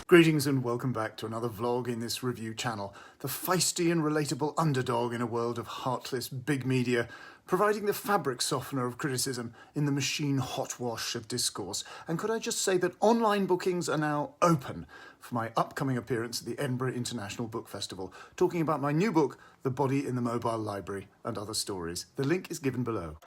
Greetings and welcome back to another vlog in this review channel, the feisty and relatable underdog in a world of heartless big media, providing the fabric softener of criticism in the machine hot wash of discourse. And could I just say that online bookings are now open for my upcoming appearance at the Edinburgh International Book Festival, talking about my new book, The Body in the Mobile Library and Other Stories. The link is given below.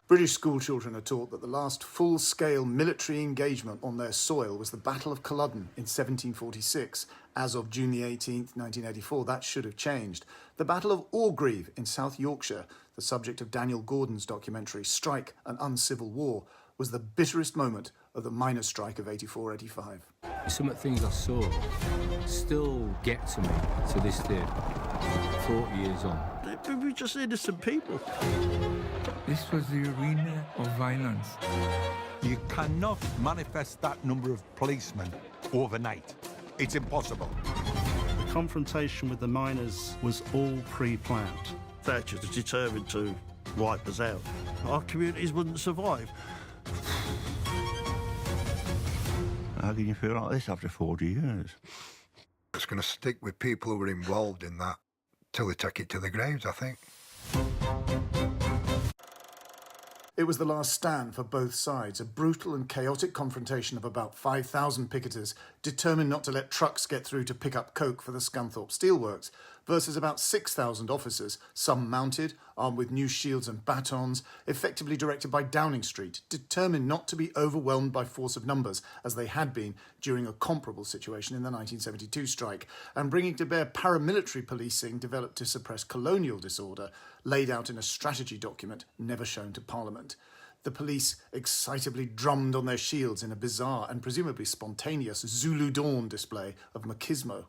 British schoolchildren are taught that the last full-scale military engagement on their soil was the Battle of Culloden in 1746. As of June the 18th, 1984, that should have changed. The Battle of Orgreave in South Yorkshire, the subject of Daniel Gordon's documentary Strike, an Uncivil War, was the bitterest moment of the miners' strike of 84-85. Some of the things I saw still get to me to this day, 40 years on. We were just innocent people. This was the arena of violence. You cannot manifest that number of policemen overnight. It's impossible. The confrontation with the miners was all pre-planned. Thatcher was determined to wipe us out. Our communities wouldn't survive. How can you feel like this after 40 years? It's going to stick with people who were involved in that till they take it to the graves, I think. It was the last stand for both sides, a brutal and chaotic confrontation of about 5,000 picketers determined not to let trucks get through to pick up coke for the Scunthorpe Steelworks, versus about 6,000 officers, some mounted, armed with new shields and batons, effectively directed by Downing Street, determined not to be overwhelmed by force of numbers, as they had been during a comparable situation in the 1972 strike, and bringing to bear paramilitary policing developed to suppress colonial disorder, laid out in a strategy document never shown to Parliament. The police excitably drummed on their shields in a bizarre and presumably spontaneous Zulu Dawn display of machismo.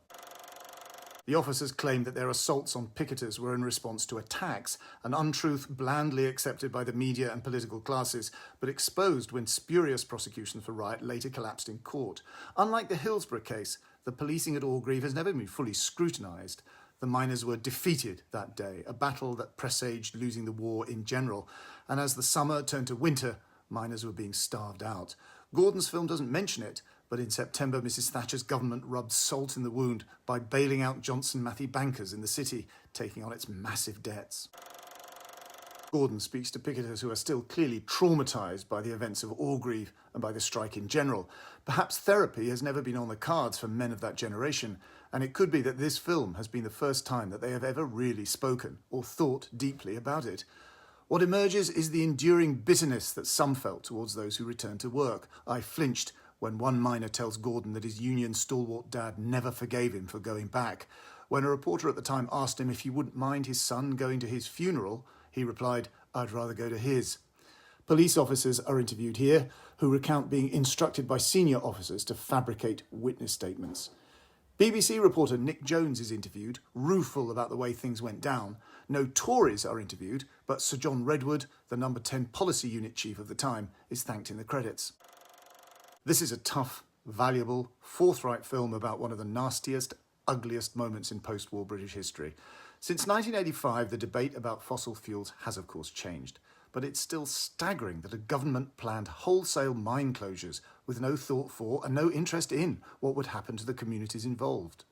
The officers claimed that their assaults on picketers were in response to attacks, an untruth blandly accepted by the media and political classes, but exposed when spurious prosecutions for riot later collapsed in court. Unlike the Hillsborough case, the policing at Orgreave has never been fully scrutinised. The miners were defeated that day, a battle that presaged losing the war in general, and as the summer turned to winter, miners were being starved out. Gordon's film doesn't mention it, but in September, Mrs. Thatcher's government rubbed salt in the wound by bailing out Johnson Matthey bankers in the city, taking on its massive debts. Gordon speaks to picketers who are still clearly traumatised by the events of Orgreave and by the strike in general. Perhaps therapy has never been on the cards for men of that generation, and it could be that this film has been the first time that they have ever really spoken or thought deeply about it. What emerges is the enduring bitterness that some felt towards those who returned to work. I flinched when one miner tells Gordon that his union stalwart dad never forgave him for going back. When a reporter at the time asked him if he wouldn't mind his son going to his funeral, he replied, "I'd rather go to his." Police officers are interviewed here, who recount being instructed by senior officers to fabricate witness statements. BBC reporter Nick Jones is interviewed, rueful about the way things went down. No Tories are interviewed, but Sir John Redwood, the No. 10 policy unit chief of the time, is thanked in the credits. This is a tough, valuable, forthright film about one of the nastiest, ugliest moments in post-war British history. Since 1985, the debate about fossil fuels has of course changed, but it's still staggering that a government planned wholesale mine closures with no thought for and no interest in what would happen to the communities involved.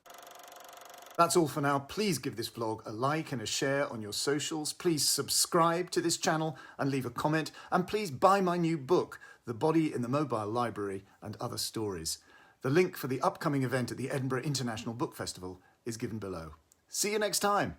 That's all for now. Please give this vlog a like and a share on your socials. Please subscribe to this channel and leave a comment. And please buy my new book, The Body in the Mobile Library and Other Stories. The link for the upcoming event at the Edinburgh International Book Festival is given below. See you next time.